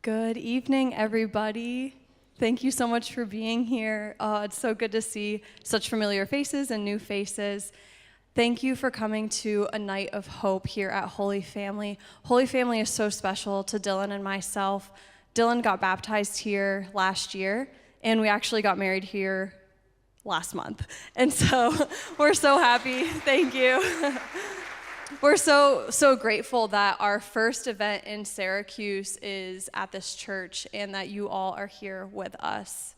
Good evening, everybody. Thank you so much for being here. It's so good to see such familiar faces and new faces. Thank you for coming to a night of hope here at Holy Family. Holy Family is so special to Dillon and myself. Dillon got baptized here last year, and we actually got married here last month. And so we're so happy. Thank you. We're so grateful that our first event in Syracuse is at this church and that you all are here with us.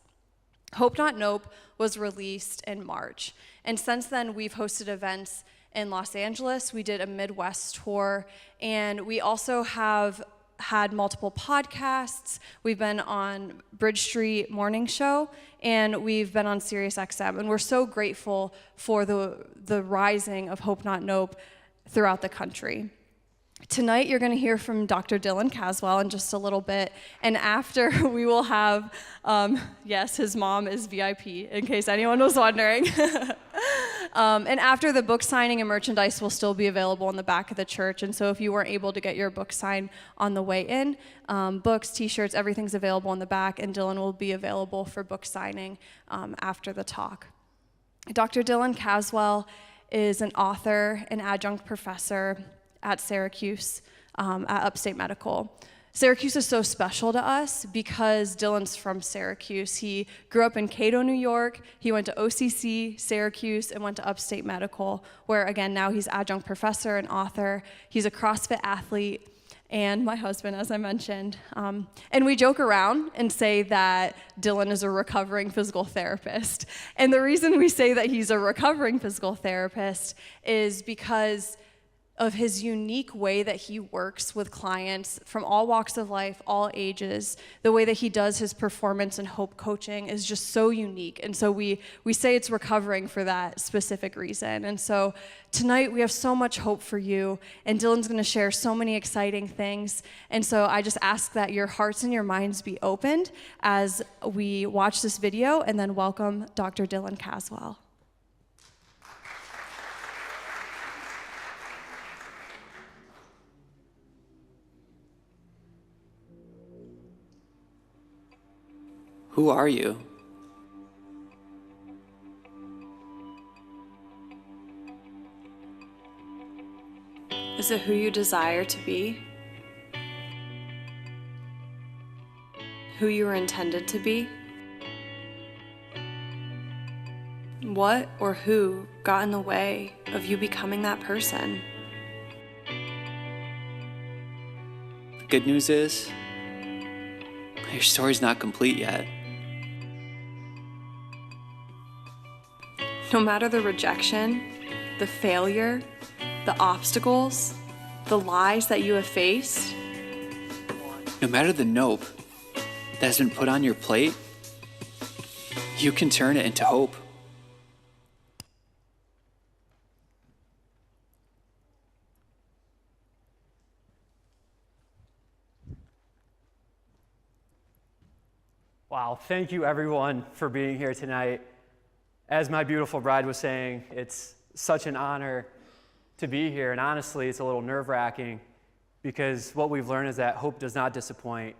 Hope Not Nope was released in March. And since then, we've hosted events in Los Angeles. We did a Midwest tour. And we also have had multiple podcasts. We've been on Bridge Street Morning Show, and we've been on SiriusXM. And we're so grateful for the rising of Hope Not Nope throughout the country. Tonight, you're going to hear from Dr. Dillon Caswell in just a little bit, and after we will have, yes, his mom is VIP, in case anyone was wondering. And after, the book signing and merchandise will still be available in the back of the church, and so if you weren't able to get your book signed on the way in, books, t-shirts, everything's available in the back, and Dillon will be available for book signing after the talk. Dr. Dillon Caswell is an author and adjunct professor at Syracuse, at Upstate Medical. Syracuse is so special to us because Dillon's from Syracuse. He grew up in Cato, New York. He went to OCC, Syracuse, and went to Upstate Medical, where, again, now he's adjunct professor and author. He's a CrossFit athlete and my husband, as I mentioned. And we joke around and say that Dillon is a recovering physical therapist. And the reason we say that he's a recovering physical therapist is because of his unique way that he works with clients from all walks of life, all ages. The way that he does his performance and hope coaching is just so unique. And so we say it's recovering for that specific reason. And so tonight we have so much hope for you, and Dillon's going to share so many exciting things. And so I just ask that your hearts and your minds be opened as we watch this video and then welcome Dr. Dillon Caswell. Who are you? Is it who you desire to be? Who you were intended to be? What or who got in the way of you becoming that person? The good news is, your story's not complete yet. No matter the rejection, the failure, the obstacles, the lies that you have faced, No matter the nope that has been put on your plate, you can turn it into hope. Wow, thank you everyone for being here tonight. As my beautiful bride was saying, it's such an honor to be here, and honestly, it's a little nerve-wracking because what we've learned is that hope does not disappoint,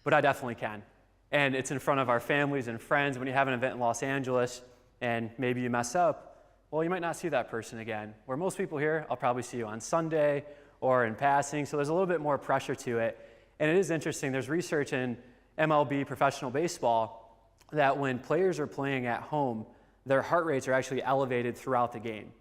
but I definitely can. And it's in front of our families and friends. When you have an event in Los Angeles and maybe you mess up, well, you might not see that person again. Where most people here, I'll probably see you on Sunday or in passing, so there's a little bit more pressure to it. And it is interesting, there's research in MLB professional baseball that when players are playing at home, their heart rates are actually elevated throughout the game.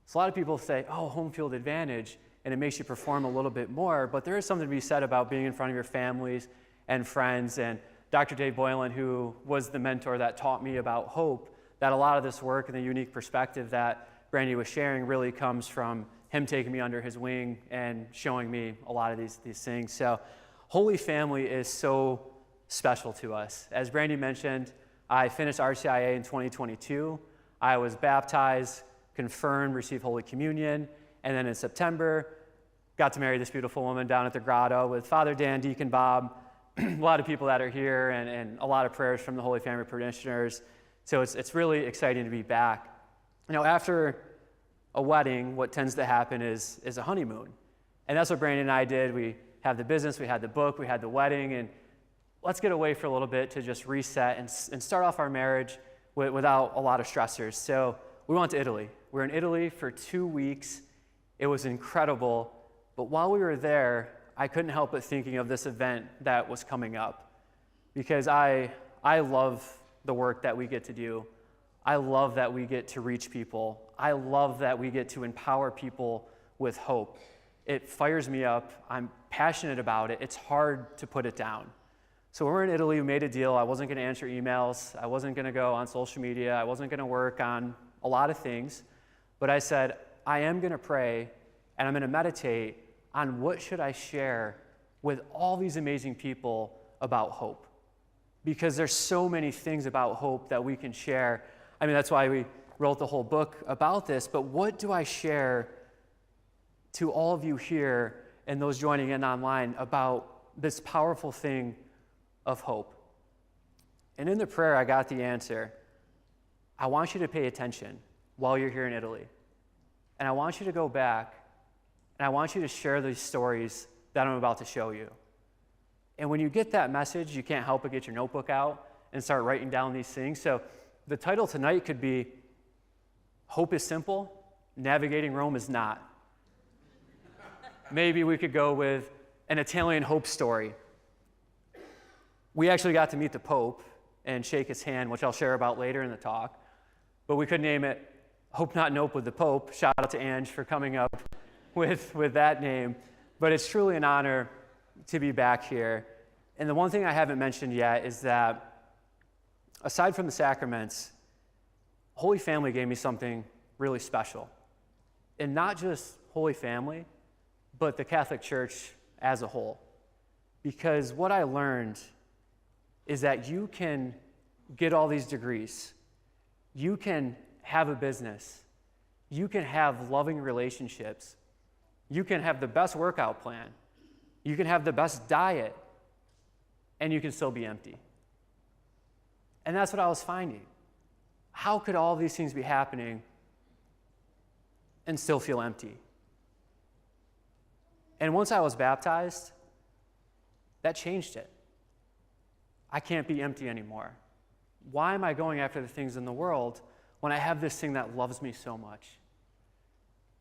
So a lot of people say, oh, home field advantage, and it makes you perform a little bit more, but there is something to be said about being in front of your families and friends. And Dr. Dave Boylan, who was the mentor that taught me about hope, that a lot of this work and the unique perspective that Brandy was sharing really comes from him taking me under his wing and showing me a lot of these things. So Holy Family is so special to us. As Brandy mentioned, I finished RCIA in 2022. I was baptized, confirmed, received Holy Communion, and then in September, got to marry this beautiful woman down at the grotto with Father Dan, Deacon Bob, a lot of people that are here, and a lot of prayers from the Holy Family parishioners. So it's really exciting to be back. You know, after a wedding, what tends to happen is a honeymoon. And that's what Brandon and I did. We had the business, we had the book, we had the wedding, and let's get away for a little bit to just reset and start off our marriage without a lot of stressors. So we went to Italy. We were in Italy for 2 weeks. It was incredible. But while we were there, I couldn't help but thinking of this event that was coming up, because I love the work that we get to do. I love that we get to reach people. I love that we get to empower people with hope. It fires me up. I'm passionate about it. It's hard to put it down. So when we were in Italy, we made a deal. I wasn't going to answer emails. I wasn't going to go on social media. I wasn't going to work on a lot of things. But I said, I am going to pray and I'm going to meditate on what should I share with all these amazing people about hope. Because there's so many things about hope that we can share. I mean, that's why we wrote the whole book about this. But what do I share to all of you here and those joining in online about this powerful thing of hope? And in the prayer, I got the answer. I want you to pay attention while you're here in Italy. And I want you to go back, and I want you to share these stories that I'm about to show you. And when you get that message, you can't help but get your notebook out and start writing down these things. So the title tonight could be, Hope is Simple, Navigating Rome is Not. Maybe we could go with an Italian hope story. We actually got to meet the Pope and shake his hand, which I'll share about later in the talk. But we could name it Hope Not Nope with the Pope. Shout out to Ange for coming up with that name. But it's truly an honor to be back here. And the one thing I haven't mentioned yet is that aside from the sacraments, Holy Family gave me something really special. And not just Holy Family, but the Catholic Church as a whole. Because what I learned is that you can get all these degrees. You can have a business. You can have loving relationships. You can have the best workout plan. You can have the best diet, and you can still be empty. And that's what I was finding. How could all these things be happening and still feel empty? And once I was baptized, that changed it. I can't be empty anymore. Why am I going after the things in the world when I have this thing that loves me so much?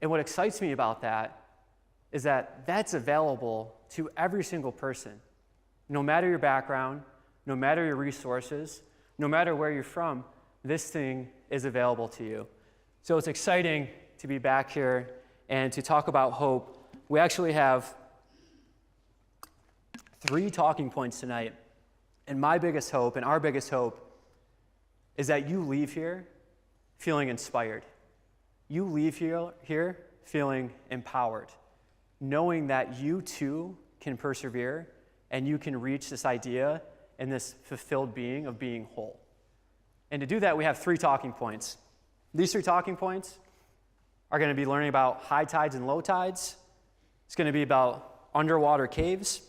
And what excites me about that is that that's available to every single person. No matter your background, no matter your resources, no matter where you're from, this thing is available to you. So it's exciting to be back here and to talk about hope. We actually have 3 talking points tonight. And my biggest hope, and our biggest hope, is that you leave here feeling inspired. You leave here feeling empowered, knowing that you too can persevere and you can reach this idea and this fulfilled being of being whole. And to do that, we have 3 talking points. These 3 talking points are going to be learning about high tides and low tides. It's going to be about underwater caves.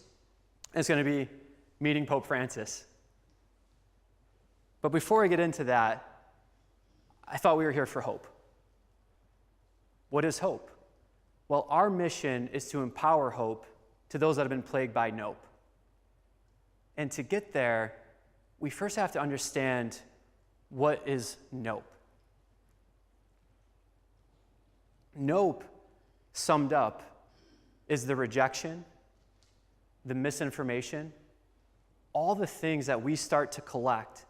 And it's going to be meeting Pope Francis. But before I get into that, I thought we were here for hope. What is hope? Well, our mission is to empower hope to those that have been plagued by nope. And to get there, we first have to understand what is nope. Nope, summed up, is the rejection, the misinformation, all the things that we start to collect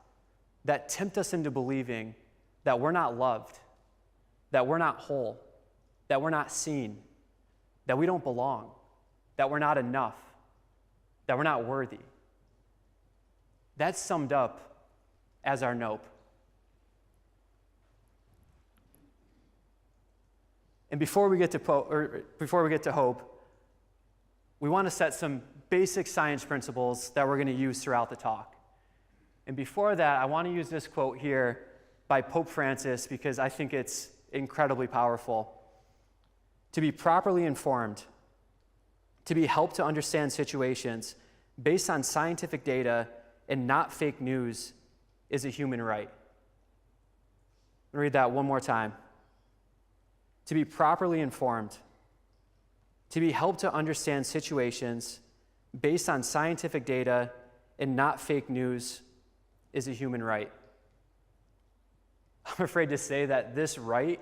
that tempt us into believing that we're not loved, that we're not whole, that we're not seen, that we don't belong, that we're not enough, that we're not worthy. That's summed up as our nope. And before we get to hope, we want to set some basic science principles that we're going to use throughout the talk. And before that, I want to use this quote here by Pope Francis because I think it's incredibly powerful. To be properly informed, to be helped to understand situations based on scientific data and not fake news is a human right. I'll read that one more time. To be properly informed, to be helped to understand situations based on scientific data and not fake news is a human right. I'm afraid to say that this right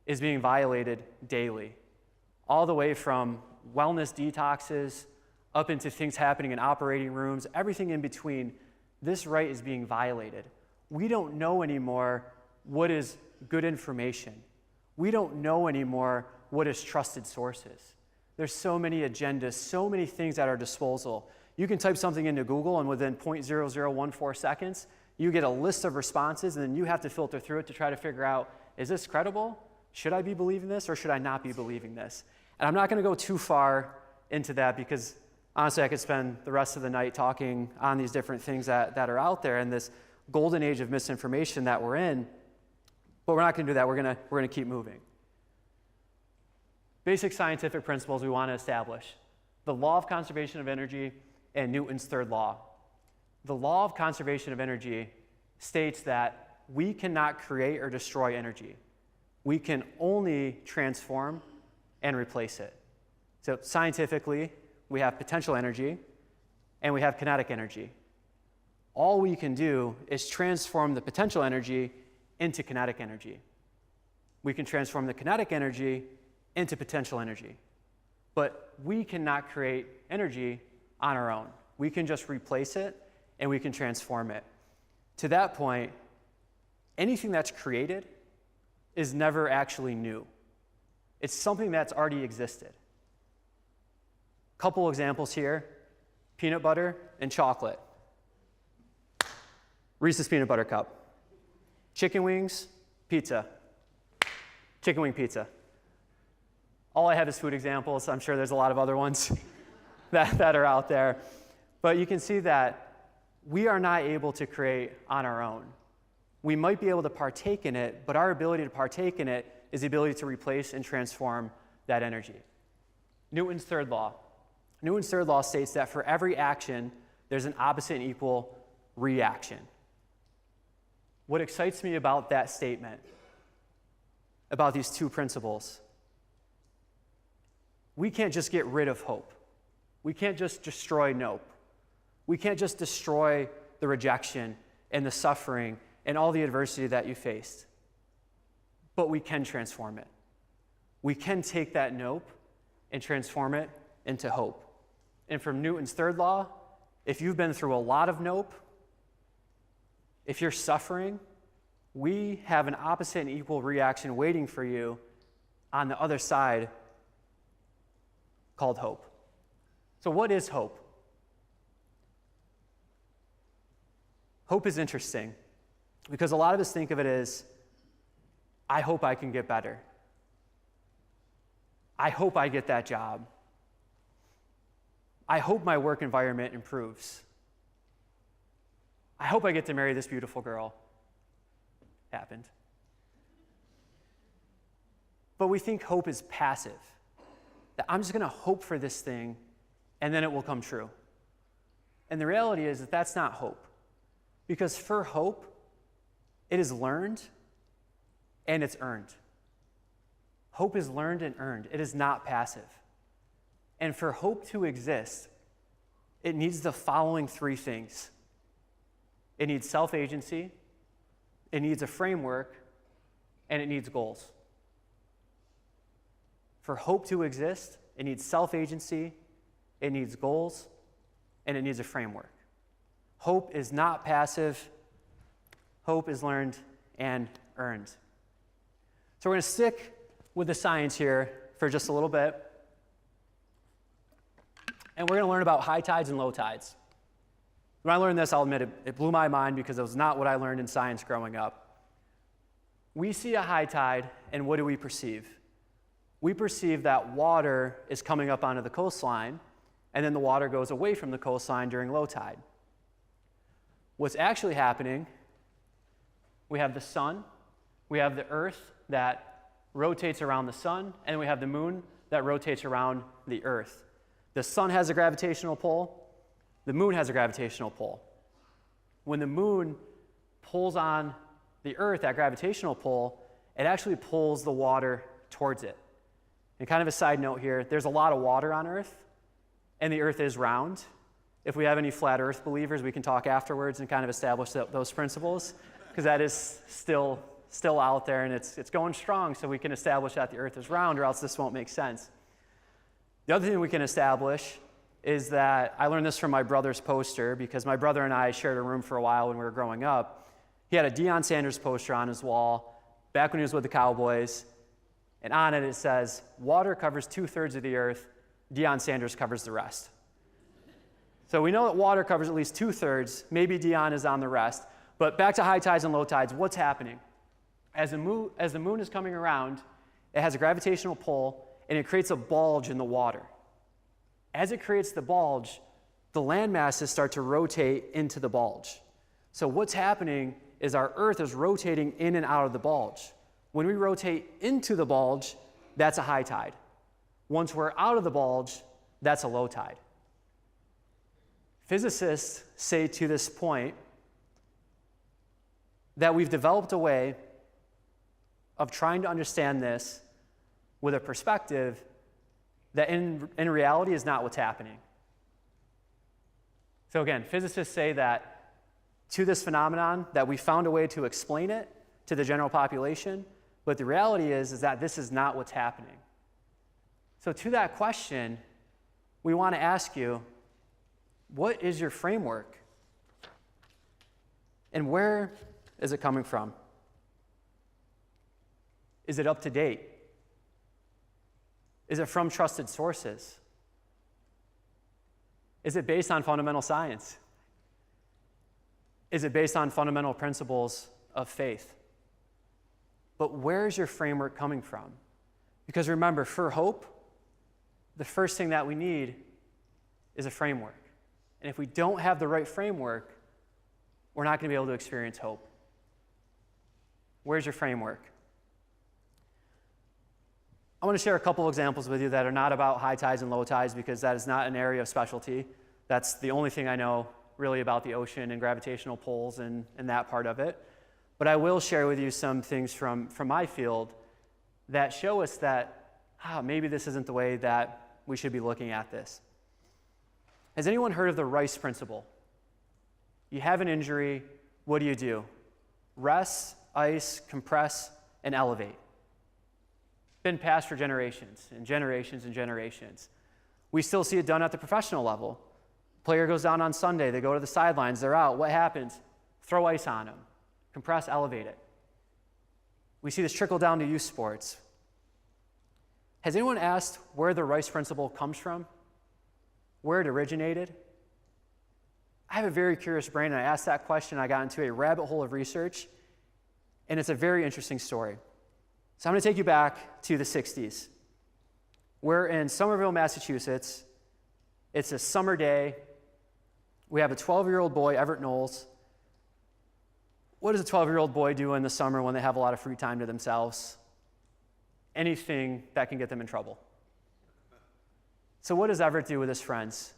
is being violated daily, all the way from wellness detoxes up into things happening in operating rooms, everything in between. This right is being violated. We don't know anymore what is good information. We don't know anymore what is trusted sources. There's so many agendas, so many things at our disposal. You can type something into Google, and within 0.0014 seconds, you get a list of responses, and then you have to filter through it to try to figure out, is this credible? Should I be believing this, or should I not be believing this? And I'm not going to go too far into that because, honestly, I could spend the rest of the night talking on these different things that are out there in this golden age of misinformation that we're in. But we're not going to do that. We're going to keep moving. Basic scientific principles we want to establish. The law of conservation of energy and Newton's third law. The law of conservation of energy states that we cannot create or destroy energy. We can only transform and replace it. So scientifically, we have potential energy and we have kinetic energy. All we can do is transform the potential energy into kinetic energy. We can transform the kinetic energy into potential energy. But we cannot create energy on our own. We can just replace it and we can transform it. To that point, anything that's created is never actually new. It's something that's already existed. Couple examples here: peanut butter and chocolate. Reese's peanut butter cup. Chicken wings, pizza. Chicken wing pizza. All I have is food examples. I'm sure there's a lot of other ones that are out there. But you can see that we are not able to create on our own. We might be able to partake in it, but our ability to partake in it is the ability to replace and transform that energy. Newton's third law. Newton's third law states that for every action, there's an opposite and equal reaction. What excites me about that statement, about these two principles, we can't just get rid of hope. We can't just destroy nope. We can't just destroy the rejection and the suffering and all the adversity that you faced. But we can transform it. We can take that nope and transform it into hope. And from Newton's third law, if you've been through a lot of nope, if you're suffering, we have an opposite and equal reaction waiting for you on the other side called hope. So what is hope? Hope is interesting because a lot of us think of it as, I hope I can get better. I hope I get that job. I hope my work environment improves. I hope I get to marry this beautiful girl. Happened. But we think hope is passive. That I'm just going to hope for this thing and then it will come true. And the reality is that that's not hope. Because for hope, it is learned and it's earned. Hope is learned and earned. It is not passive. And for hope to exist, it needs the following three things. It needs self-agency, it needs a framework, and it needs goals. For hope to exist, it needs self-agency, it needs goals, and it needs a framework. Hope is not passive. Hope is learned and earned. So we're going to stick with the science here for just a little bit. And we're going to learn about high tides and low tides. When I learned this, I'll admit it blew my mind because it was not what I learned in science growing up. We see a high tide, and what do we perceive? We perceive that water is coming up onto the coastline, and then the water goes away from the coastline during low tide. What's actually happening, we have the sun, we have the earth that rotates around the sun, and we have the moon that rotates around the earth. The sun has a gravitational pull, the moon has a gravitational pull. When the moon pulls on the earth, that gravitational pull, it actually pulls the water towards it. And kind of a side note here, there's a lot of water on earth, and the earth is round. If we have any flat earth believers, we can talk afterwards and kind of establish those principles, because that is still out there, and it's going strong, so we can establish that the earth is round, or else this won't make sense. The other thing we can establish is that I learned this from my brother's poster, because my brother and I shared a room for a while when we were growing up. He had a Deion Sanders poster on his wall back when he was with the Cowboys, and on it says, "Water covers 2/3 of the earth, Deion Sanders covers the rest." So we know that water covers at least 2/3, maybe Deion is on the rest. But back to high tides and low tides, what's happening? As the moon is coming around, it has a gravitational pull, and it creates a bulge in the water. As it creates the bulge, the land masses start to rotate into the bulge. So what's happening is our Earth is rotating in and out of the bulge. When we rotate into the bulge, that's a high tide. Once we're out of the bulge, that's a low tide. Physicists say to this point that we've developed a way of trying to understand this with a perspective that in reality is not what's happening. So again, physicists say that to this phenomenon, that we found a way to explain it to the general population, but the reality is that this is not what's happening. So to that question, we want to ask you, what is your framework? And where is it coming from? Is it up to date? Is it from trusted sources? Is it based on fundamental science? Is it based on fundamental principles of faith? But where is your framework coming from? Because remember, for hope, the first thing that we need is a framework. And if we don't have the right framework, we're not going to be able to experience hope. Where's your framework? I want to share a couple examples with you that are not about high tides and low tides, because that is not an area of specialty. That's the only thing I know really about the ocean and gravitational pulls and that part of it. But I will share with you some things from my field that show us that maybe this isn't the way that we should be looking at this. Has anyone heard of the Rice principle? You have an injury, what do? Rest, ice, compress, and elevate. Been passed for generations and generations and generations. We still see it done at the professional level. Player goes down on Sunday, they go to the sidelines, they're out. What happens? Throw ice on them. Compress, elevate it. We see this trickle down to youth sports. Has anyone asked where the Rice principle comes from? Where it originated? I have a very curious brain, and I asked that question. I got into a rabbit hole of research, and it's a very interesting story. So I'm going to take you back to the 60s. We're in Somerville, Massachusetts. It's a summer day. We have a 12-year-old boy, Everett Knowles. What does a 12-year-old boy do in the summer when they have a lot of free time to themselves? Anything that can get them in trouble. So what does Everett do with his friends?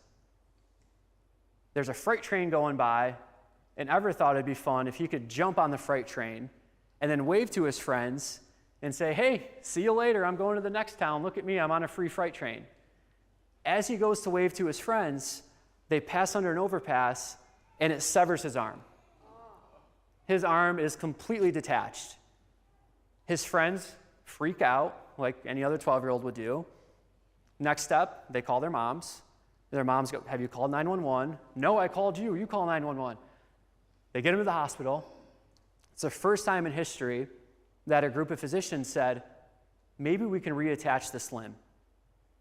There's a freight train going by, and Everett thought it'd be fun if he could jump on the freight train and then wave to his friends and say, "Hey, see you later, I'm going to the next town. Look at me, I'm on a free freight train." As he goes to wave to his friends, they pass under an overpass, and it severs his arm. His arm is completely detached. His friends freak out like any other 12-year-old would do. Next step, they call their moms. Their moms go, "Have you called 911? "No, I called you. You call 911. They get him to the hospital. It's the first time in history that a group of physicians said, maybe we can reattach this limb.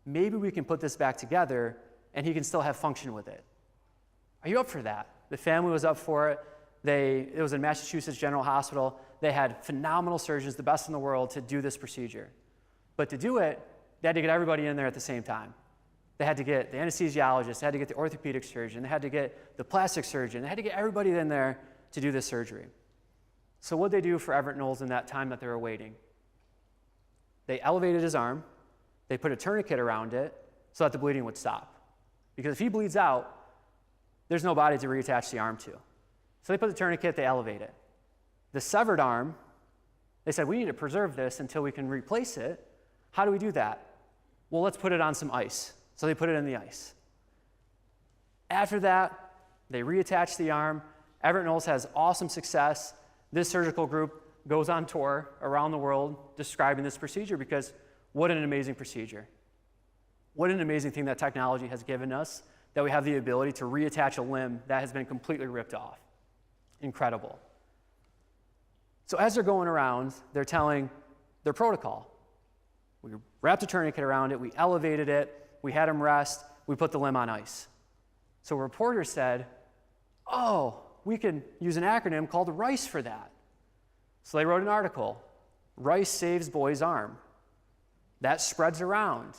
Maybe we can put this back together and he can still have function with it. Are you up for that? The family was up for it. It was in Massachusetts General Hospital. They had phenomenal surgeons, the best in the world, to do this procedure. But to do it, they had to get everybody in there at the same time. They had to get the anesthesiologist, they had to get the orthopedic surgeon, they had to get the plastic surgeon, they had to get everybody in there to do this surgery. So what did they do for Everett Knowles in that time that they were waiting? They elevated his arm, they put a tourniquet around it so that the bleeding would stop. Because if he bleeds out, there's no body to reattach the arm to. So they put the tourniquet, they elevate it. The severed arm, they said, we need to preserve this until we can replace it. How do we do that? Well, let's put it on some ice. So they put it in the ice. After that, they reattach the arm. Everett Knowles has awesome success. This surgical group goes on tour around the world describing this procedure because what an amazing procedure. What an amazing thing that technology has given us, that we have the ability to reattach a limb that has been completely ripped off. Incredible. So as they're going around, they're telling their protocol. We wrapped a tourniquet around it, we elevated it, we had him rest, we put the limb on ice. So a reporter said, oh, we could use an acronym called RICE for that. So they wrote an article, Rice Saves Boy's Arm. That spreads around.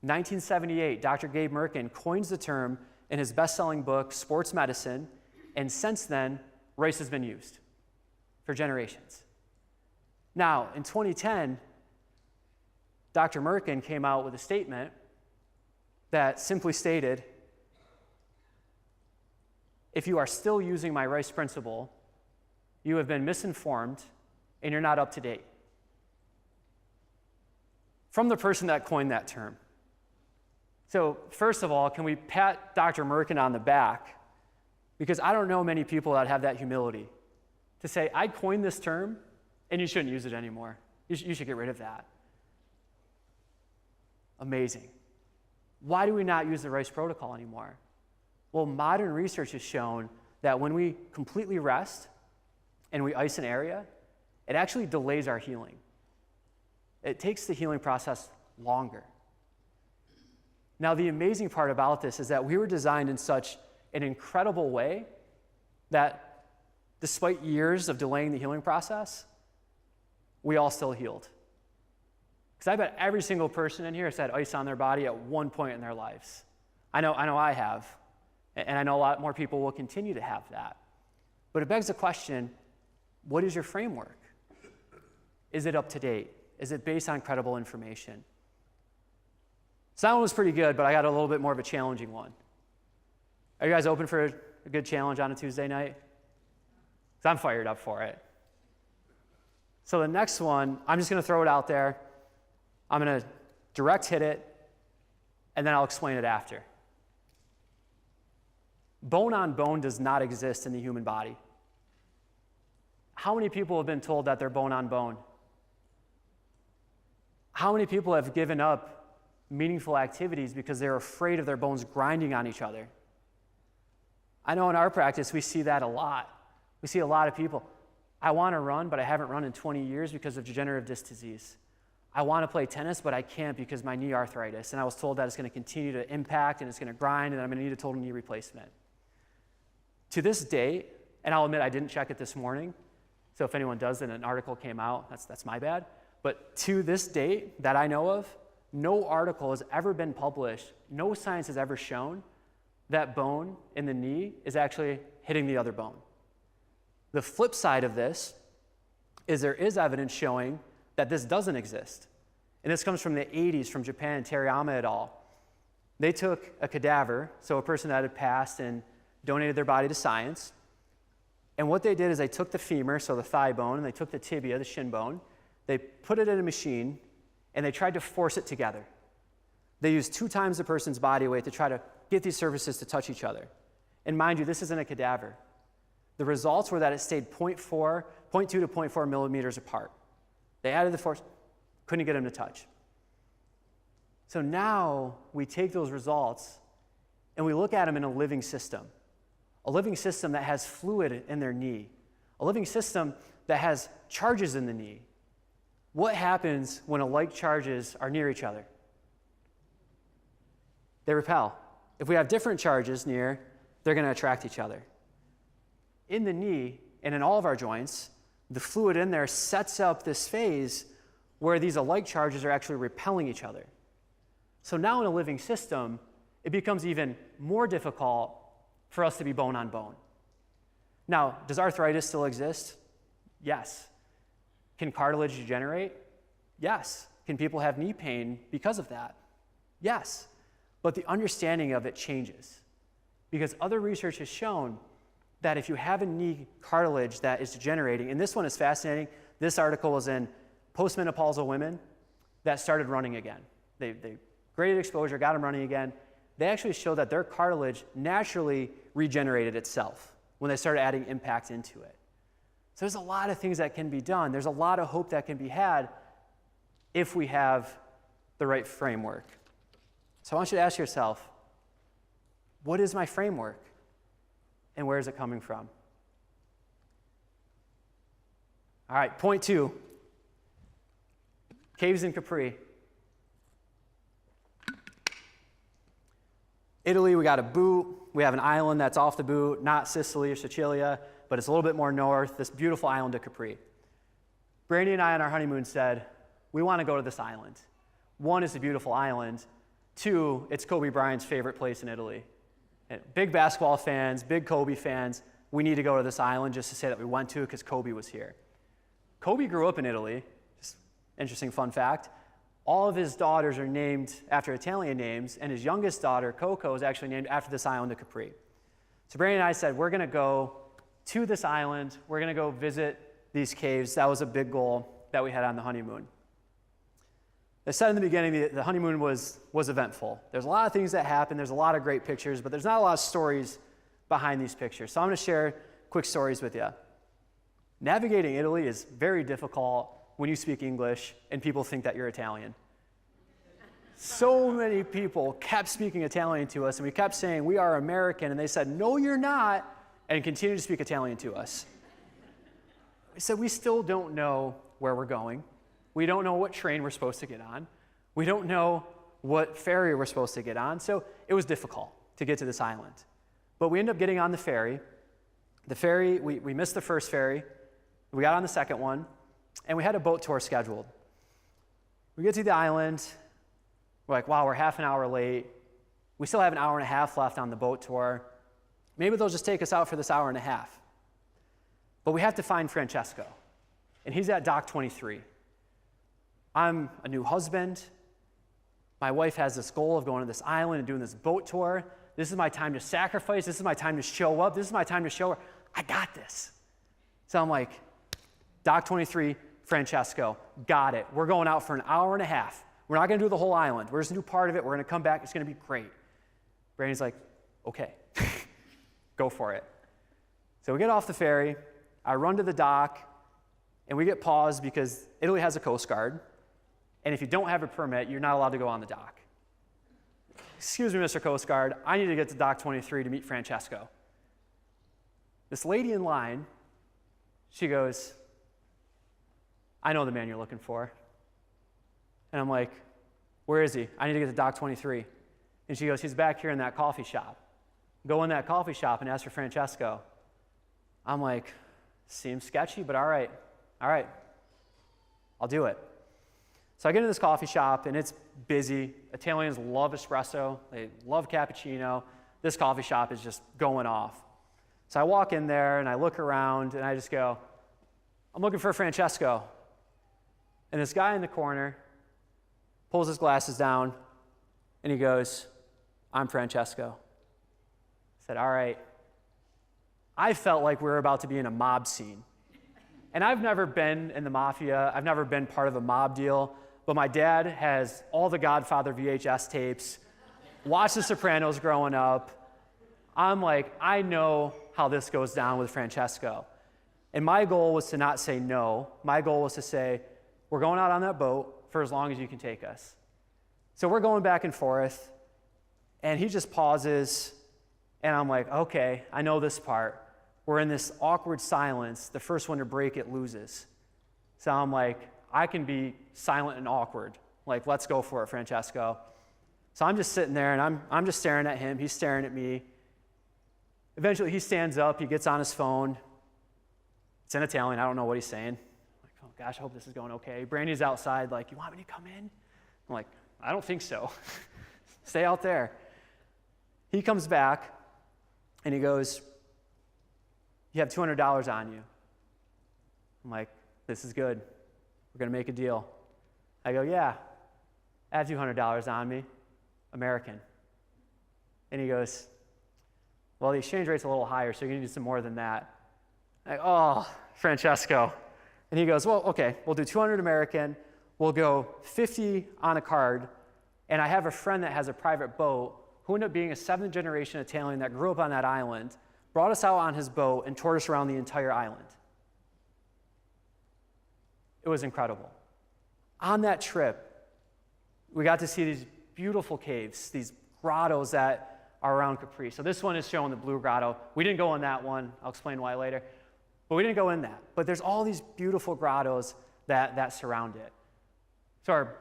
1978, Dr. Gabe Merkin coins the term in his best-selling book, Sports Medicine, and since then, rice has been used for generations. Now, in 2010, Dr. Merkin came out with a statement that simply stated, if you are still using my rice principle, you have been misinformed and you're not up to date. From the person that coined that term. So first of all, can we pat Dr. Merkin on the back? Because I don't know many people that have that humility to say, I coined this term and you shouldn't use it anymore. You should get rid of that. Amazing. Why do we not use the rice protocol anymore? Well, modern research has shown that when we completely rest and we ice an area, it actually delays our healing. It takes the healing process longer. Now, the amazing part about this is that we were designed in such an incredible way that despite years of delaying the healing process, we all still healed. Because I bet every single person in here has had ice on their body at one point in their lives. I know I have, and I know a lot more people will continue to have that. But it begs the question, what is your framework? Is it up to date? Is it based on credible information? So that one was pretty good, but I got a little bit more of a challenging one. Are you guys open for a good challenge on a Tuesday night? Because I'm fired up for it. So the next one, I'm just going to throw it out there. I'm going to direct hit it, and then I'll explain it after. Bone on bone does not exist in the human body. How many people have been told that they're bone on bone? How many people have given up meaningful activities because they're afraid of their bones grinding on each other? I know in our practice we see that a lot. We see a lot of people, I want to run, but I haven't run in 20 years because of degenerative disc disease. I want to play tennis, but I can't because my knee arthritis. And I was told that it's going to continue to impact and it's going to grind and I'm going to need a total knee replacement. To this date, and I'll admit I didn't check it this morning, so if anyone does, then an article came out, that's my bad. But to this date that I know of, no article has ever been published, no science has ever shown that bone in the knee is actually hitting the other bone. The flip side of this is there is evidence showing that this doesn't exist. And this comes from the 80s from Japan, Teriyama et al. They took a cadaver, so a person that had passed and donated their body to science, and what they did is they took the femur, so the thigh bone, and they took the tibia, the shin bone, they put it in a machine, and they tried to force it together. They used 2 times the person's body weight to try to get these surfaces to touch each other. And mind you, this isn't a cadaver. The results were that it stayed 0.2 to 0.4 millimeters apart. They added the force, couldn't get them to touch. So now we take those results and we look at them in a living system that has fluid in their knee, a living system that has charges in the knee. What happens when alike charges are near each other? They repel. If we have different charges near, they're going to attract each other. In the knee and in all of our joints, the fluid in there sets up this phase where these alike charges are actually repelling each other. So now in a living system, it becomes even more difficult for us to be bone on bone. Now, does arthritis still exist? Yes. Can cartilage degenerate? Yes. Can people have knee pain because of that? Yes. But the understanding of it changes because other research has shown that if you have a knee cartilage that is degenerating, and this one is fascinating, this article was in postmenopausal women that started running again. They graded exposure, got them running again, they actually showed that their cartilage naturally regenerated itself when they started adding impact into it. So there's a lot of things that can be done. There's a lot of hope that can be had if we have the right framework. So I want you to ask yourself, what is my framework? And where is it coming from? All right, point 2. Caves in Capri. Italy, we got a boot. We have an island that's off the boot, not Sicily or Sicilia, but it's a little bit more north, this beautiful island of Capri. Brandy and I on our honeymoon said, we want to go to this island. 1, it's a beautiful island. 2, it's Kobe Bryant's favorite place in Italy. And big basketball fans, big Kobe fans, we need to go to this island just to say that we went to it because Kobe was here. Kobe grew up in Italy. Just interesting fun fact. All of his daughters are named after Italian names, and his youngest daughter, Coco, is actually named after this island of Capri. So Brandy and I said, we're going to go to this island. We're going to go visit these caves. That was a big goal that we had on the honeymoon. I said in the beginning, the honeymoon was eventful. There's a lot of things that happen. There's a lot of great pictures, but there's not a lot of stories behind these pictures. So I'm going to share quick stories with you. Navigating Italy is very difficult when you speak English and people think that you're Italian. So many people kept speaking Italian to us, and we kept saying, we are American, and they said, no, you're not, and continued to speak Italian to us. We said, we still don't know where we're going. We don't know what train we're supposed to get on. We don't know what ferry we're supposed to get on, so it was difficult to get to this island. But we ended up getting on the ferry. The ferry, we missed the first ferry. We got on the second one, and we had a boat tour scheduled. We get to the island. We're like, wow, we're half an hour late. We still have an hour and a half left on the boat tour. Maybe they'll just take us out for this hour and a half. But we have to find Francesco, and he's at dock 23. I'm a new husband. My wife has this goal of going to this island and doing this boat tour. This is my time to sacrifice. This is my time to show up. This is my time to show her, I got this. So I'm like, dock 23, Francesco, got it. We're going out for an hour and a half. We're not going to do the whole island. We're just going to do part of it. We're going to come back. It's going to be great. Brandy's like, okay, go for it. So we get off the ferry. I run to the dock, and we get paused because Italy has a Coast Guard. And if you don't have a permit, you're not allowed to go on the dock. Excuse me, Mr. Coast Guard, I need to get to dock 23 to meet Francesco. This lady in line, she goes, I know the man you're looking for. And I'm like, where is he? I need to get to dock 23. And she goes, he's back here in that coffee shop. Go in that coffee shop and ask for Francesco. I'm like, seems sketchy, but all right, I'll do it. So I get into this coffee shop, and it's busy. Italians love espresso. They love cappuccino. This coffee shop is just going off. So I walk in there, and I look around, and I just go, I'm looking for Francesco. And this guy in the corner pulls his glasses down, and he goes, I'm Francesco. I said, all right. I felt like we were about to be in a mob scene. And I've never been in the mafia. I've never been part of a mob deal. But my dad has all the Godfather VHS tapes, watched The Sopranos growing up. I'm like, I know how this goes down with Francesco. And my goal was to not say no. My goal was to say, we're going out on that boat for as long as you can take us. So we're going back and forth, and he just pauses, and I'm like, okay, I know this part. We're in this awkward silence. The first one to break it loses. So I'm like, I can be silent and awkward. Like, let's go for it, Francesco. So I'm just sitting there, and I'm just staring at him. He's staring at me. Eventually, he stands up. He gets on his phone. It's in Italian. I don't know what he's saying. I'm like, oh, gosh, I hope this is going okay. Brandy's outside, like, you want me to come in? I'm like, I don't think so. Stay out there. He comes back, and he goes, you have $200 on you. I'm like, this is good. We're going to make a deal. I go, yeah, I have $200 on me, American. And he goes, well, the exchange rate's a little higher, so you're going to need some more than that. I go, oh, Francesco. And he goes, well, okay, we'll do 200 American. We'll go 50 on a card. And I have a friend that has a private boat who ended up being a 7th-generation Italian that grew up on that island, brought us out on his boat and toured us around the entire island. It was incredible. On that trip, we got to see these beautiful caves, these grottos that are around Capri. So this one is showing the blue grotto. We didn't go in that one. I'll explain why later. But we didn't go in that. But there's all these beautiful grottos that surround it. So our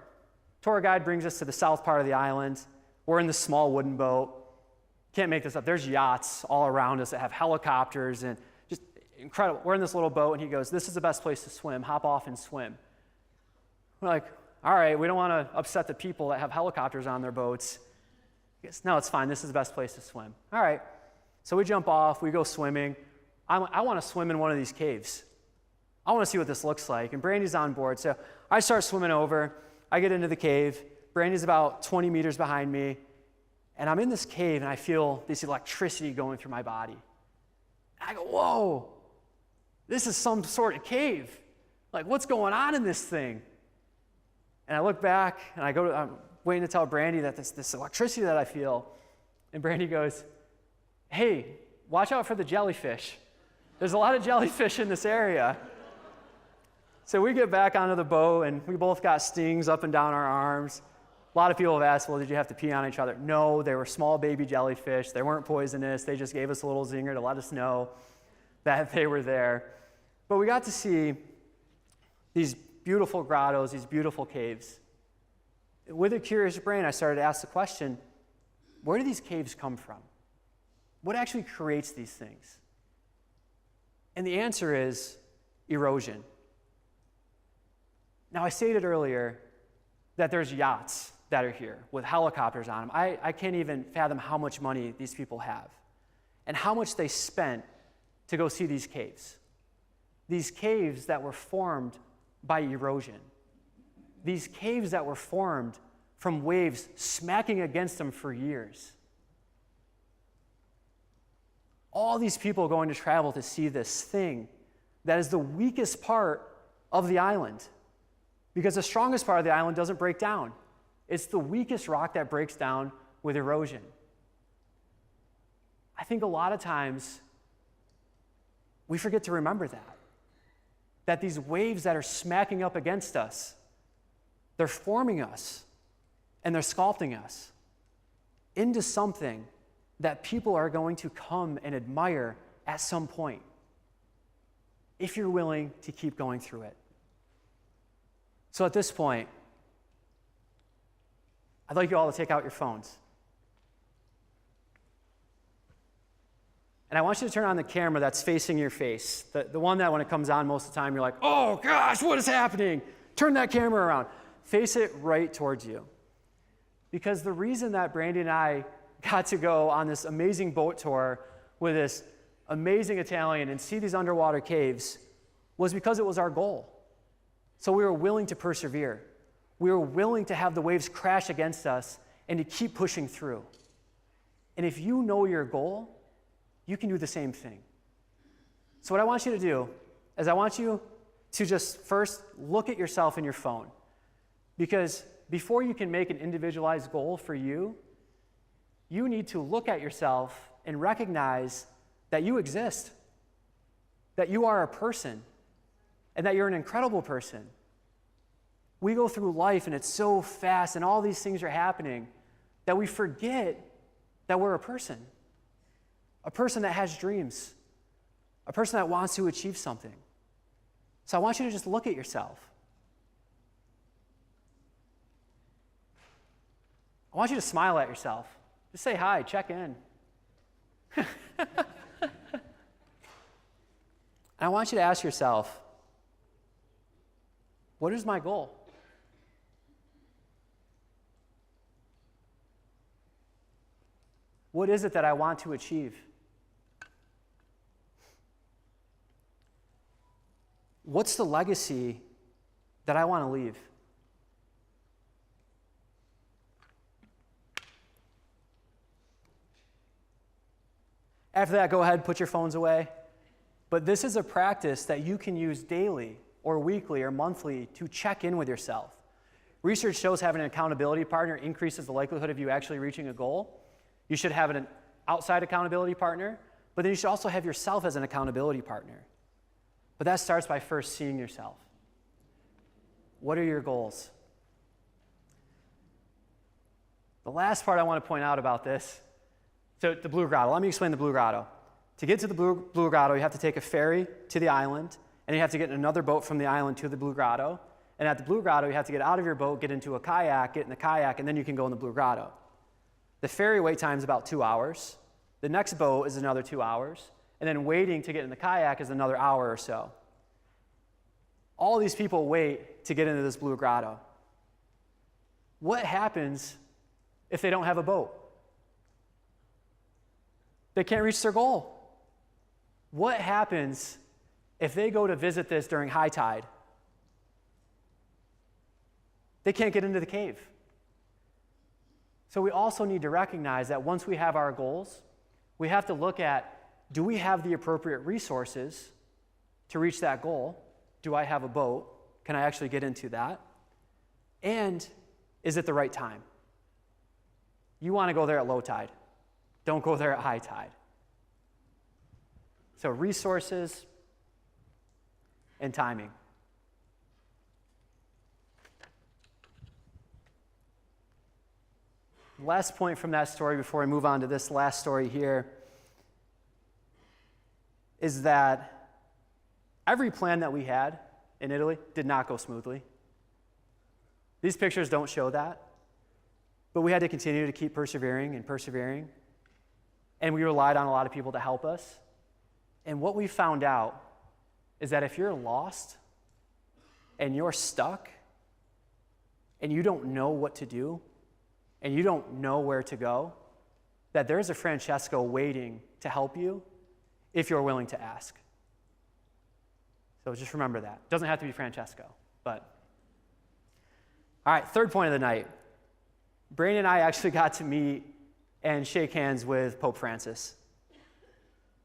tour guide brings us to the south part of the island. We're in this small wooden boat. Can't make this up. There's yachts all around us that have helicopters and just incredible. We're in this little boat, and he goes, "This is the best place to swim. Hop off and swim." We're like, all right, we don't want to upset the people that have helicopters on their boats. He goes, "No, it's fine. This is the best place to swim." All right. So we jump off. We go swimming. I want to swim in one of these caves. I want to see what this looks like. And Brandy's on board. So I start swimming over. I get into the cave. Brandy's about 20 meters behind me. And I'm in this cave, and I feel this electricity going through my body. And I go, whoa, this is some sort of cave. Like, what's going on in this thing? And I look back, and I'm waiting to tell Brandy that this electricity that I feel. And Brandy goes, "Hey, watch out for the jellyfish. There's a lot of jellyfish in this area." So we get back onto the boat, and we both got stings up and down our arms. A lot of people have asked, well, did you have to pee on each other? No, they were small baby jellyfish. They weren't poisonous. They just gave us a little zinger to let us know that they were there. But we got to see these beautiful grottos, these beautiful caves. With a curious brain, I started to ask the question, where do these caves come from? What actually creates these things? And the answer is erosion. Now, I stated earlier that there's yachts that are here with helicopters on them. I can't even fathom how much money these people have and how much they spent to go see these caves. These caves that were formed by erosion. These caves that were formed from waves smacking against them for years. All these people going to travel to see this thing that is the weakest part of the island, because the strongest part of the island doesn't break down. It's the weakest rock that breaks down with erosion. I think a lot of times we forget to remember that these waves that are smacking up against us, they're forming us and they're sculpting us into something that people are going to come and admire at some point, if you're willing to keep going through it. So at this point, I'd like you all to take out your phones. And I want you to turn on the camera that's facing your face, the one that when it comes on most of the time, you're like, oh gosh, what is happening? Turn that camera around. Face it right towards you. Because the reason that Brandy and I got to go on this amazing boat tour with this amazing Italian and see these underwater caves was because it was our goal. So we were willing to persevere. We were willing to have the waves crash against us and to keep pushing through. And if you know your goal, you can do the same thing. So what I want you to do is I want you to just first look at yourself in your phone. Because before you can make an individualized goal for you, you need to look at yourself and recognize that you exist, that you are a person, and that you're an incredible person. We go through life and it's so fast and all these things are happening that we forget that we're a person that has dreams, a person that wants to achieve something. So I want you to just look at yourself. I want you to smile at yourself. Just say hi, check in. And I want you to ask yourself, what is my goal? What is it that I want to achieve? What's the legacy that I want to leave? After that, go ahead, put your phones away. But this is a practice that you can use daily or weekly or monthly to check in with yourself. Research shows having an accountability partner increases the likelihood of you actually reaching a goal. You should have an outside accountability partner, but then you should also have yourself as an accountability partner. But that starts by first seeing yourself. What are your goals? The last part I want to point out about this, so the Blue Grotto. Let me explain the Blue Grotto. To get to the Blue Grotto, you have to take a ferry to the island, and you have to get in another boat from the island to the Blue Grotto. And at the Blue Grotto, you have to get out of your boat, get into a kayak, get in the kayak, and then you can go in the Blue Grotto. The ferry wait time is about 2 hours. The next boat is another 2 hours. And then waiting to get in the kayak is another hour or so. All these people wait to get into this Blue Grotto. What happens if they don't have a boat? They can't reach their goal. What happens if they go to visit this during high tide? They can't get into the cave. So we also need to recognize that once we have our goals, we have to look at, do we have the appropriate resources to reach that goal? Do I have a boat? Can I actually get into that? And is it the right time? You want to go there at low tide. Don't go there at high tide. So resources and timing. Last point from that story before we move on to this last story here is that every plan that we had in Italy did not go smoothly. These pictures don't show that, but we had to continue to keep persevering and persevering, and we relied on a lot of people to help us. And what we found out is that if you're lost and you're stuck and you don't know what to do and you don't know where to go, that there's a Francesco waiting to help you if you're willing to ask. So just remember that. It doesn't have to be Francesco, but. All right, third point of the night. Brandon and I actually got to meet and shake hands with Pope Francis.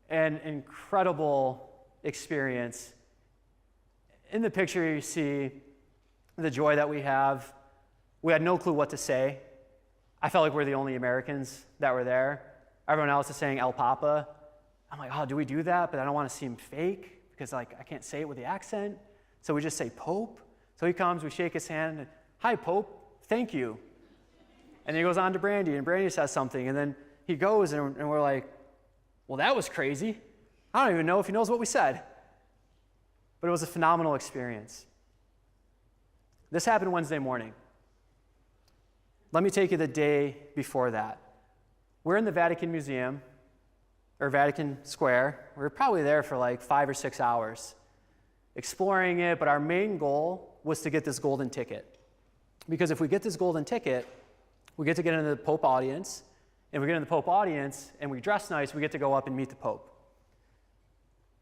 An incredible experience. In the picture, you see the joy that we have. We had no clue what to say. I felt like we're the only Americans that were there. Everyone else is saying El Papa. I'm like, oh, do we do that? But I don't want to seem fake because I can't say it with the accent. So we just say Pope. So he comes, we shake his hand. And, hi, Pope, thank you. And then he goes on to Brandy, and Brandy says something. And then he goes, and we're like, well, that was crazy. I don't even know if he knows what we said. But it was a phenomenal experience. This happened Wednesday morning. Let me take you the day before that. We're in the Vatican Museum, or Vatican Square. We were probably there for like 5 or 6 hours, exploring it, but our main goal was to get this golden ticket. Because if we get this golden ticket, we get to get into the Pope audience, and we get in the Pope audience, and we dress nice, we get to go up and meet the Pope.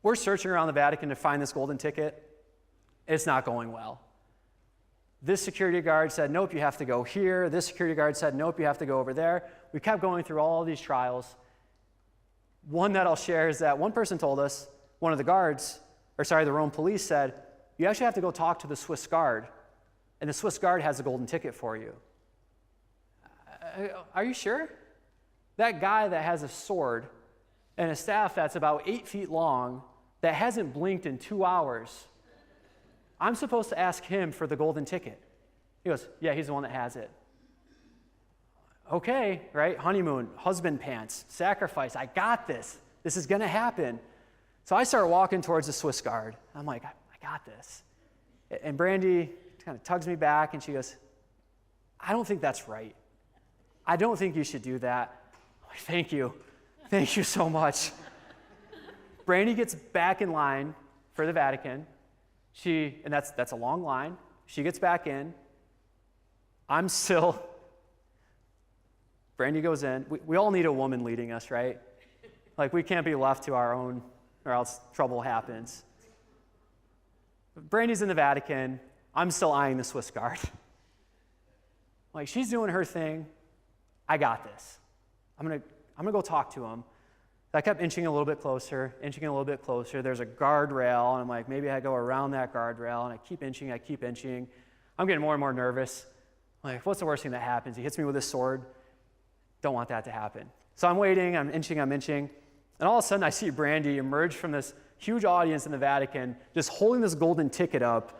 We're searching around the Vatican to find this golden ticket. It's not going well. This security guard said, nope, you have to go here. This security guard said, nope, you have to go over there. We kept going through all these trials. One that I'll share is that one person told us, one of the the Rome police said, you actually have to go talk to the Swiss guard, and the Swiss guard has a golden ticket for you. Are you sure? That guy that has a sword and a staff that's about 8 feet long that hasn't blinked in 2 hours, I'm supposed to ask him for the golden ticket. He goes, yeah, he's the one that has it. Okay, right? Honeymoon, husband pants, sacrifice. I got this. This is going to happen. So I start walking towards the Swiss guard. I'm like, I got this. And Brandy kind of tugs me back, and she goes, I don't think that's right. I don't think you should do that. I'm like, thank you. Thank you so much. Brandy gets back in line for the Vatican. And that's a long line. She gets back in. Brandy goes in. We all need a woman leading us, right? Like, we can't be left to our own, or else trouble happens. Brandy's in the Vatican. I'm still eyeing the Swiss guard. Like, she's doing her thing. I got this. I'm gonna go talk to him. I kept inching a little bit closer. There's a guardrail, and I'm like, maybe I go around that guardrail, and I keep inching. I'm getting more and more nervous. I'm like, what's the worst thing that happens? He hits me with his sword. Don't want that to happen. So I'm waiting, I'm inching, and all of a sudden I see Brandy emerge from this huge audience in the Vatican, just holding this golden ticket up,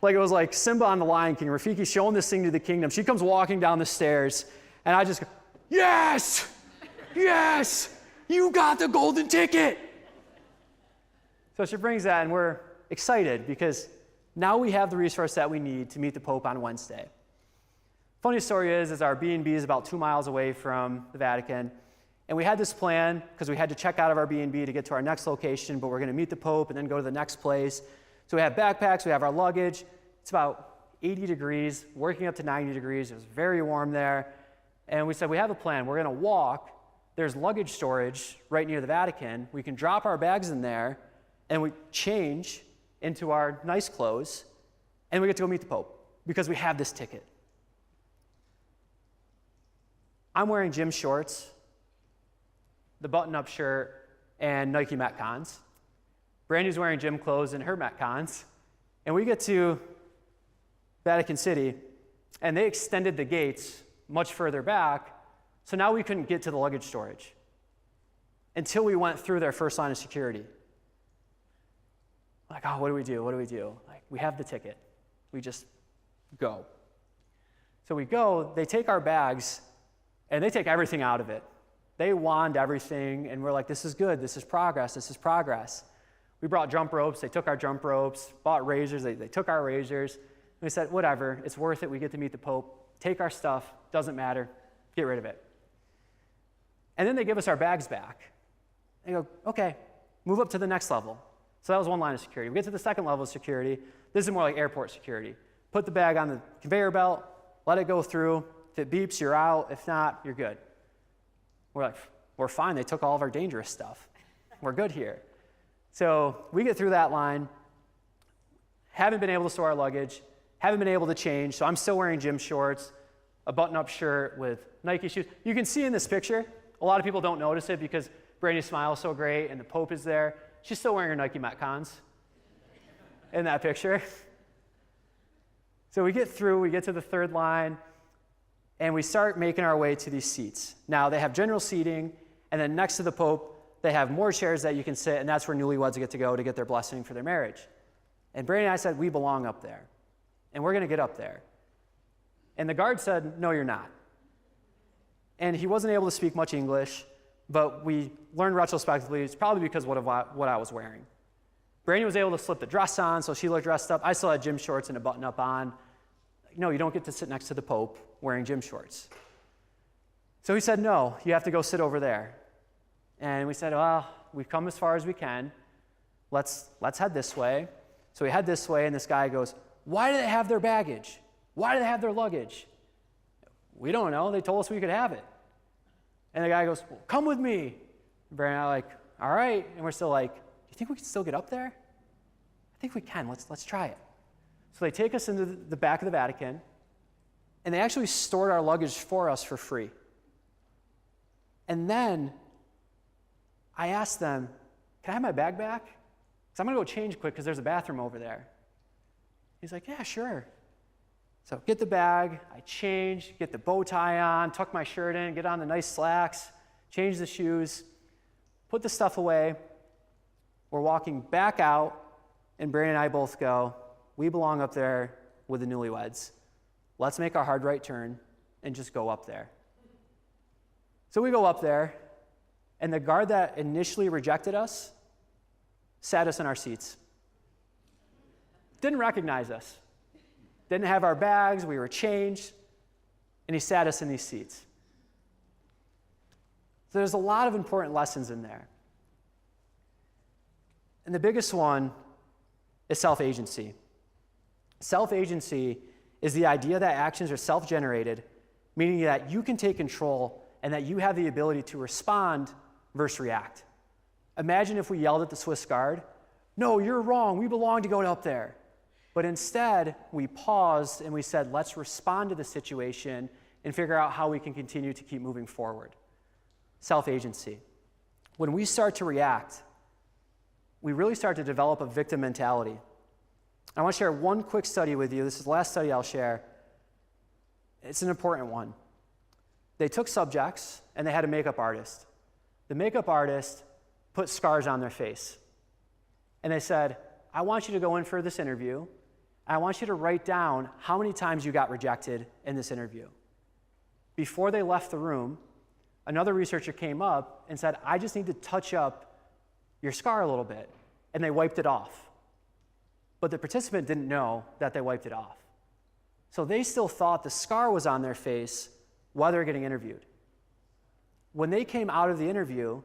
like it was like Simba on the Lion King. Rafiki's showing this thing to the kingdom. She comes walking down the stairs, and I just go, yes, yes, you got the golden ticket. So she brings that, and we're excited because now we have the resource that we need to meet the Pope on Wednesday. Funny story is our B&B is about 2 miles away from the Vatican, and we had this plan because we had to check out of our B&B to get to our next location, but we're going to meet the Pope and then go to the next place. So we have backpacks, we have our luggage. It's about 80 degrees, working up to 90 degrees. It was very warm there. And we said, we have a plan. We're going to walk. There's luggage storage right near the Vatican. We can drop our bags in there, and we change into our nice clothes, and we get to go meet the Pope because we have this ticket. I'm wearing gym shorts, the button-up shirt, and Nike Metcons. Brandy's wearing gym clothes and her Metcons. And we get to Vatican City, and they extended the gates much further back, so now we couldn't get to the luggage storage until we went through their first line of security. Like, oh, what do we do? What do we do? Like, we have the ticket. We just go. So we go, they take our bags, and they take everything out of it. They wand everything, and we're like, this is good, this is progress, this is progress. We brought jump ropes, they took our jump ropes, bought razors, they took our razors. And we said, whatever, it's worth it, we get to meet the Pope, take our stuff, doesn't matter, get rid of it. And then they give us our bags back. They go, okay, move up to the next level. So that was one line of security. We get to the second level of security. This is more like airport security. Put the bag on the conveyor belt, let it go through. If it beeps, you're out. If not, you're good. We're like, we're fine. They took all of our dangerous stuff. We're good here. So we get through that line, haven't been able to store our luggage, haven't been able to change, so I'm still wearing gym shorts, a button-up shirt with Nike shoes. You can see in this picture, a lot of people don't notice it because Brandy smiles so great and the Pope is there. She's still wearing her Nike Metcons in that picture. So we get through, we get to the third line, and we start making our way to these seats. Now, they have general seating, and then next to the Pope, they have more chairs that you can sit, and that's where newlyweds get to go to get their blessing for their marriage. And Brandy and I said, we belong up there, and we're going to get up there. And the guard said, no, you're not. And he wasn't able to speak much English, but we learned retrospectively it's probably because of what I was wearing. Brandy was able to slip the dress on, so she looked dressed up. I still had gym shorts and a button-up on. No, you don't get to sit next to the Pope wearing gym shorts. So he said, no, you have to go sit over there. And we said, well, we've come as far as we can. Let's head this way. So we head this way, and this guy goes, why do they have their baggage? Why do they have their luggage? We don't know. They told us we could have it. And the guy goes, well, come with me. And Barry and I are like, all right. And we're still like, do you think we can still get up there? I think we can. Let's try it. So they take us into the back of the Vatican, and they actually stored our luggage for us for free. And then I asked them, can I have my bag back? Because I'm going to go change quick because there's a bathroom over there. He's like, yeah, sure. So get the bag, I change, get the bow tie on, tuck my shirt in, get on the nice slacks, change the shoes, put the stuff away. We're walking back out, and Brandon and I both go, we belong up there with the newlyweds. Let's make our hard right turn and just go up there. So we go up there, and the guard that initially rejected us sat us in our seats. Didn't recognize us. Didn't have our bags, we were changed, and he sat us in these seats. So there's a lot of important lessons in there. And the biggest one is self-agency. Self-agency is the idea that actions are self-generated, meaning that you can take control and that you have the ability to respond versus react. Imagine if we yelled at the Swiss Guard, no, you're wrong, we belong to go up there. But instead, we paused and we said, let's respond to the situation and figure out how we can continue to keep moving forward. Self-agency. When we start to react, we really start to develop a victim mentality. I want to share one quick study with you. This is the last study I'll share. It's an important one. they took subjects and they had a makeup artist. The makeup artist put scars on their face. And they said, I want you to go in for this interview. I want you to write down how many times you got rejected in this interview. Before they left the room, another researcher came up and said, I just need to touch up your scar a little bit. And they wiped it off. But the participant didn't know that they wiped it off. So they still thought the scar was on their face while they were getting interviewed. When they came out of the interview,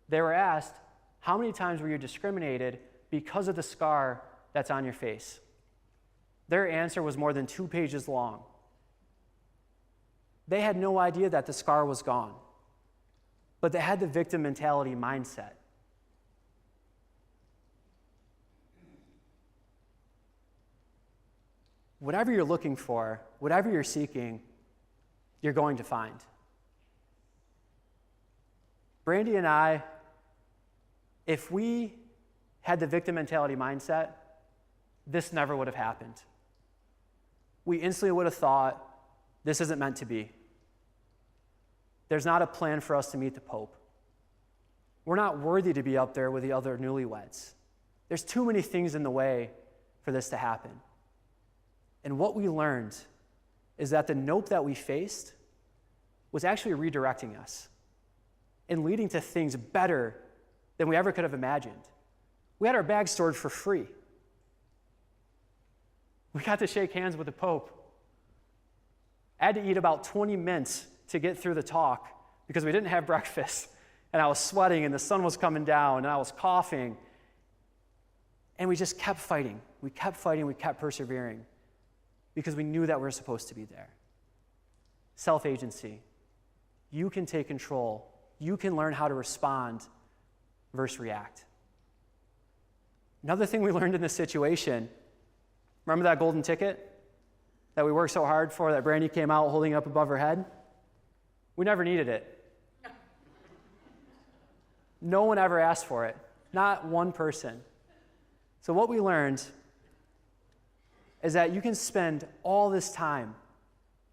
they were asked, how many times were you discriminated because of the scar that's on your face? Their answer was more than 2 pages long. They had no idea that the scar was gone, but they had the victim mentality mindset. Whatever you're looking for, whatever you're seeking, you're going to find. Brandy and I, if we had the victim mentality mindset, this never would have happened. We instantly would have thought, this isn't meant to be. There's not a plan for us to meet the Pope. We're not worthy to be up there with the other newlyweds. There's too many things in the way for this to happen. And what we learned is that the nope that we faced was actually redirecting us and leading to things better than we ever could have imagined. We had our bags stored for free. We got to shake hands with the Pope. I had to eat about 20 mints to get through the talk because we didn't have breakfast. And I was sweating and the sun was coming down and I was coughing. And we just kept fighting. We kept fighting, we kept persevering because we knew that we were supposed to be there. Self-agency. You can take control. You can learn how to respond versus react. Another thing we learned in this situation, remember that golden ticket that we worked so hard for, that Brandy came out holding up above her head? We never needed it. No one ever asked for it, not one person. So what we learned is that you can spend all this time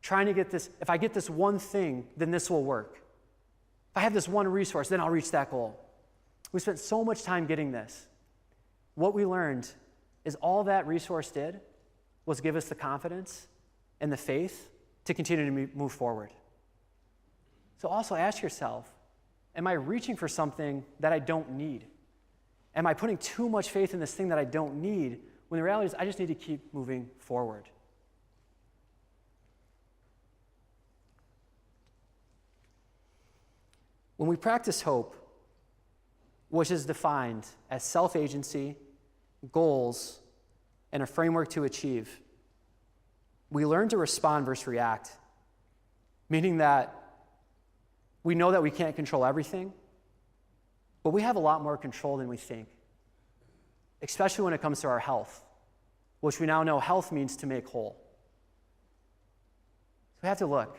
trying to get this. If I get this one thing, then this will work. If I have this one resource, then I'll reach that goal. We spent so much time getting this. What we learned is all that resource did was give us the confidence and the faith to continue to move forward. So also ask yourself, am I reaching for something that I don't need? Am I putting too much faith in this thing that I don't need, when the reality is I just need to keep moving forward? When we practice hope, which is defined as self-agency, goals, and a framework to achieve, we learn to respond versus react, meaning that we know that we can't control everything, but we have a lot more control than we think, especially when it comes to our health, which we now know health means to make whole. So we have to look.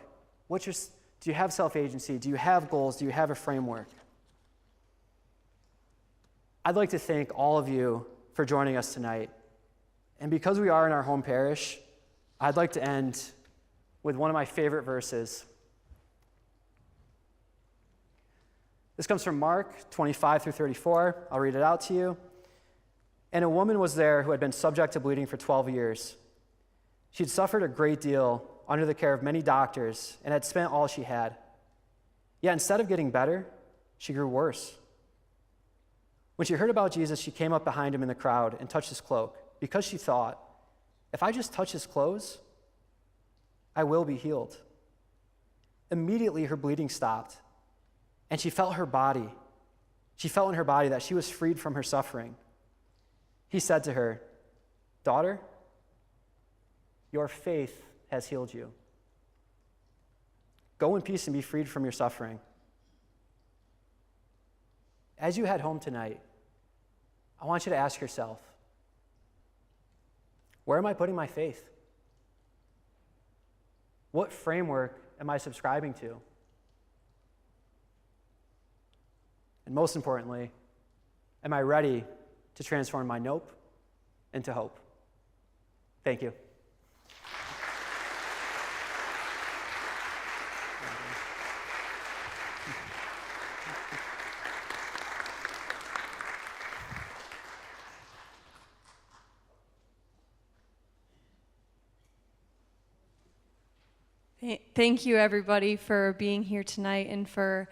Do you have self-agency? Do you have goals? Do you have a framework? I'd like to thank all of you for joining us tonight. And because we are in our home parish, I'd like to end with one of my favorite verses. This comes from Mark 25 through 34. I'll read it out to you. And a woman was there who had been subject to bleeding for 12 years. She'd suffered a great deal under the care of many doctors and had spent all she had. Yet instead of getting better, she grew worse. When she heard about Jesus, she came up behind him in the crowd and touched his cloak, because she thought, if I just touch his clothes, I will be healed. Immediately her bleeding stopped, and she felt in her body that she was freed from her suffering. He said to her, "Daughter, your faith has healed you. Go in peace and be freed from your suffering." As you head home tonight, I want you to ask yourself, where am I putting my faith? What framework am I subscribing to? And most importantly, am I ready to transform my nope into hope? Thank you. Thank you, everybody, for being here tonight and for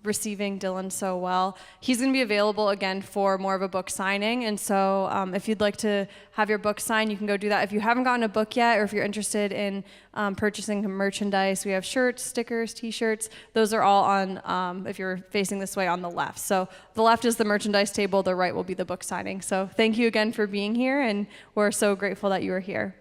receiving Dillon so well. He's going to be available again for more of a book signing, and so if you'd like to have your book signed, you can go do that. If you haven't gotten a book yet, or if you're interested in purchasing merchandise, we have shirts, stickers, t-shirts. Those are all on, if you're facing this way, on the left. So the left is the merchandise table, the right will be the book signing. So thank you again for being here, and we're so grateful that you are here.